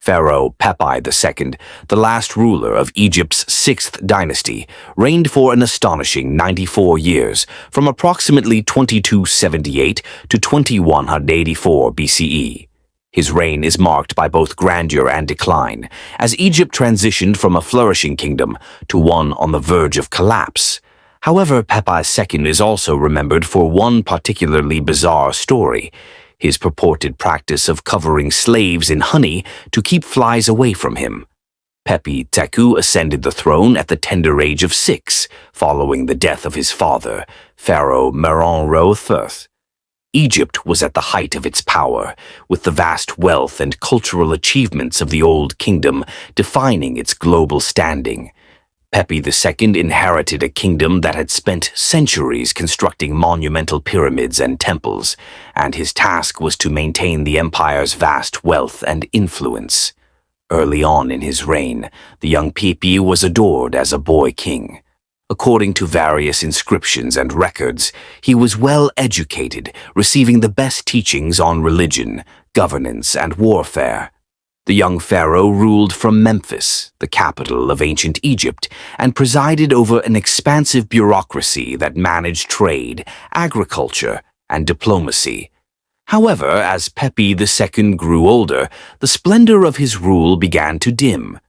Pharaoh Pepi II, the last ruler of Egypt's sixth dynasty, reigned for an astonishing 94 years, from approximately 2278 to 2184 BCE. His reign is marked by both grandeur and decline, as Egypt transitioned from a flourishing kingdom to one on the verge of collapse. However, Pepi II is also remembered for one particularly bizarre story: his purported practice of covering slaves in honey to keep flies away from him. Pepi II ascended the throne at the tender age of 6, following the death of his father, Pharaoh Pepi III. Egypt was at the height of its power, with the vast wealth and cultural achievements of the Old Kingdom defining its global standing. Pepi II inherited a kingdom that had spent centuries constructing monumental pyramids and temples, and his task was to maintain the empire's vast wealth and influence. Early on in his reign, the young Pepi was adored as a boy king. According to various inscriptions and records, he was well educated, receiving the best teachings on religion, governance, and warfare. The young pharaoh ruled from Memphis, the capital of ancient Egypt, and presided over an expansive bureaucracy that managed trade, agriculture, and diplomacy. However, as Pepi II grew older, the splendor of his rule began to dim.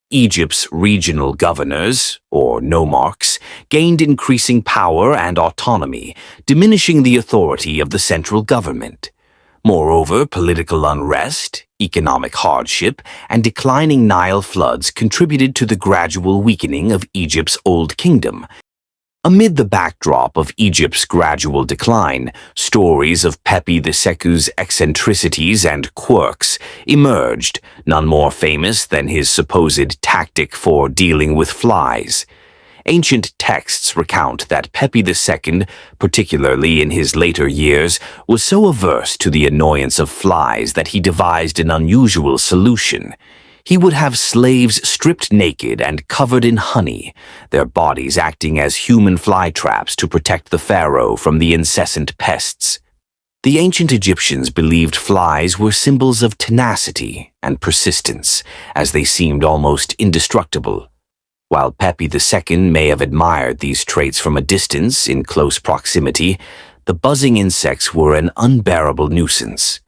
Egypt's regional governors, or nomarchs, gained increasing power and autonomy, diminishing the authority of the central government. Moreover, political unrest, economic hardship, and declining Nile floods contributed to the gradual weakening of Egypt's Old Kingdom. Amid the backdrop of Egypt's gradual decline, stories of Pepi II's eccentricities and quirks emerged, none more famous than his supposed tactic for dealing with flies. Ancient texts recount that Pepi II, particularly in his later years, was so averse to the annoyance of flies that he devised an unusual solution. He would have slaves stripped naked and covered in honey, their bodies acting as human fly traps to protect the pharaoh from the incessant pests. The ancient Egyptians believed flies were symbols of tenacity and persistence, as they seemed almost indestructible. While Pepi II may have admired these traits from a distance in close proximity, the buzzing insects were an unbearable nuisance.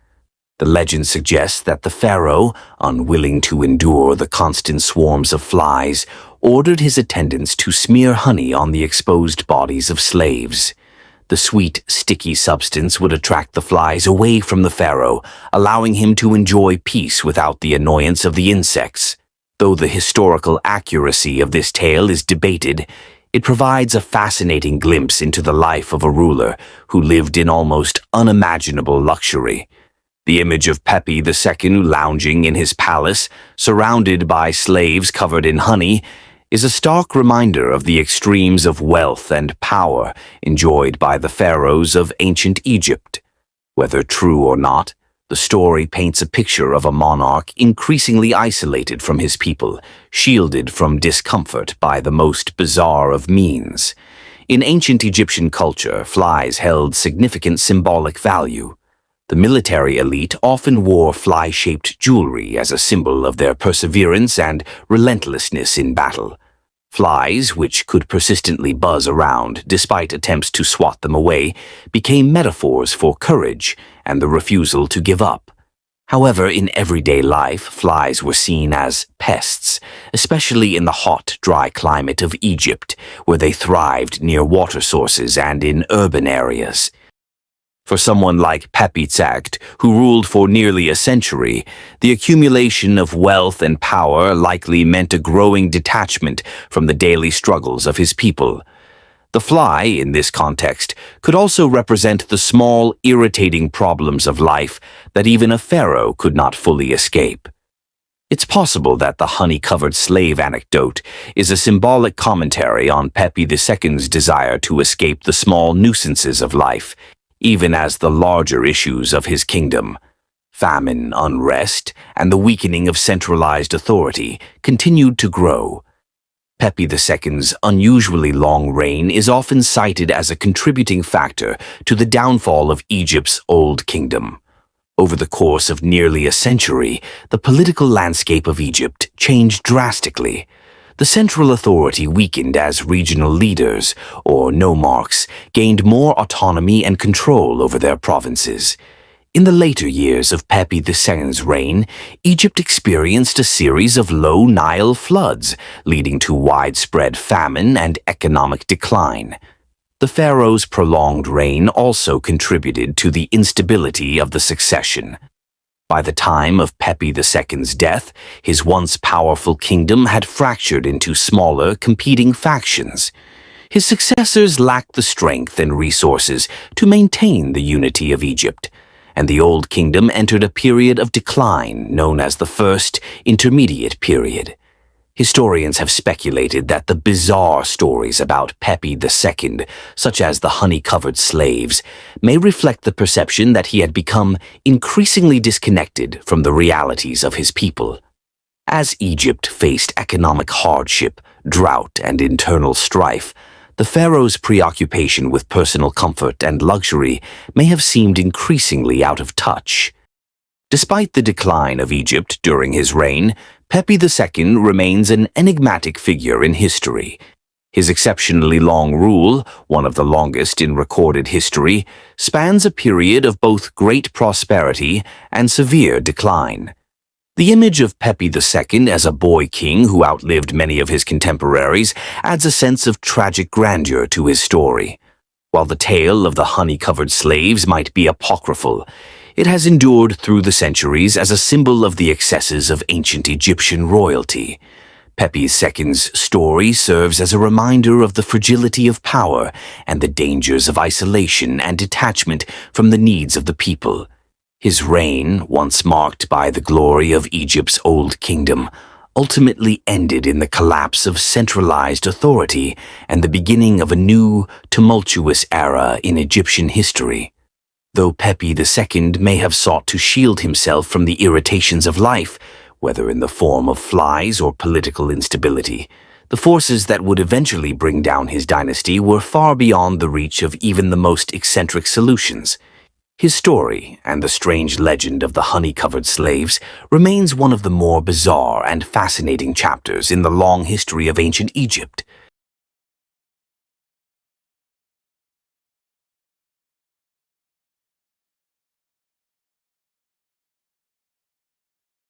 The legend suggests that the pharaoh, unwilling to endure the constant swarms of flies, ordered his attendants to smear honey on the exposed bodies of slaves. The sweet, sticky substance would attract the flies away from the pharaoh, allowing him to enjoy peace without the annoyance of the insects. Though the historical accuracy of this tale is debated, it provides a fascinating glimpse into the life of a ruler who lived in almost unimaginable luxury. The image of Pepi II lounging in his palace, surrounded by slaves covered in honey, is a stark reminder of the extremes of wealth and power enjoyed by the pharaohs of ancient Egypt. Whether true or not, the story paints a picture of a monarch increasingly isolated from his people, shielded from discomfort by the most bizarre of means. In ancient Egyptian culture, flies held significant symbolic value. The military elite often wore fly-shaped jewelry as a symbol of their perseverance and relentlessness in battle. Flies, which could persistently buzz around despite attempts to swat them away, became metaphors for courage and the refusal to give up. However, in everyday life, flies were seen as pests, especially in the hot, dry climate of Egypt, where they thrived near water sources and in urban areas. For someone like Pepi II, who ruled for nearly a century, the accumulation of wealth and power likely meant a growing detachment from the daily struggles of his people. The fly, in this context, could also represent the small, irritating problems of life that even a pharaoh could not fully escape. It's possible that the honey-covered slave anecdote is a symbolic commentary on Pepi II's desire to escape the small nuisances of life, even as the larger issues of his kingdom, famine, unrest, and the weakening of centralized authority, continued to grow. Pepi II's unusually long reign is often cited as a contributing factor to the downfall of Egypt's Old Kingdom. Over the course of nearly a century, the political landscape of Egypt changed drastically. The central authority weakened as regional leaders, or nomarchs, gained more autonomy and control over their provinces. In the later years of Pepi II's reign, Egypt experienced a series of low Nile floods, leading to widespread famine and economic decline. The pharaoh's prolonged reign also contributed to the instability of the succession. By the time of Pepi II's death, his once powerful kingdom had fractured into smaller, competing factions. His successors lacked the strength and resources to maintain the unity of Egypt, and the Old Kingdom entered a period of decline known as the First Intermediate Period. Historians have speculated that the bizarre stories about Pepi II, such as the honey-covered slaves, may reflect the perception that he had become increasingly disconnected from the realities of his people. As Egypt faced economic hardship, drought, and internal strife, the pharaoh's preoccupation with personal comfort and luxury may have seemed increasingly out of touch. Despite the decline of Egypt during his reign, Pepi II remains an enigmatic figure in history. His exceptionally long rule, one of the longest in recorded history, spans a period of both great prosperity and severe decline. The image of Pepi II as a boy king who outlived many of his contemporaries adds a sense of tragic grandeur to his story. While the tale of the honey-covered slaves might be apocryphal, it has endured through the centuries as a symbol of the excesses of ancient Egyptian royalty. Pepi II's story serves as a reminder of the fragility of power and the dangers of isolation and detachment from the needs of the people. His reign, once marked by the glory of Egypt's Old Kingdom, ultimately ended in the collapse of centralized authority and the beginning of a new, tumultuous era in Egyptian history. Though Pepi II may have sought to shield himself from the irritations of life, whether in the form of flies or political instability, the forces that would eventually bring down his dynasty were far beyond the reach of even the most eccentric solutions. His story, and the strange legend of the honey-covered slaves, remains one of the more bizarre and fascinating chapters in the long history of ancient Egypt.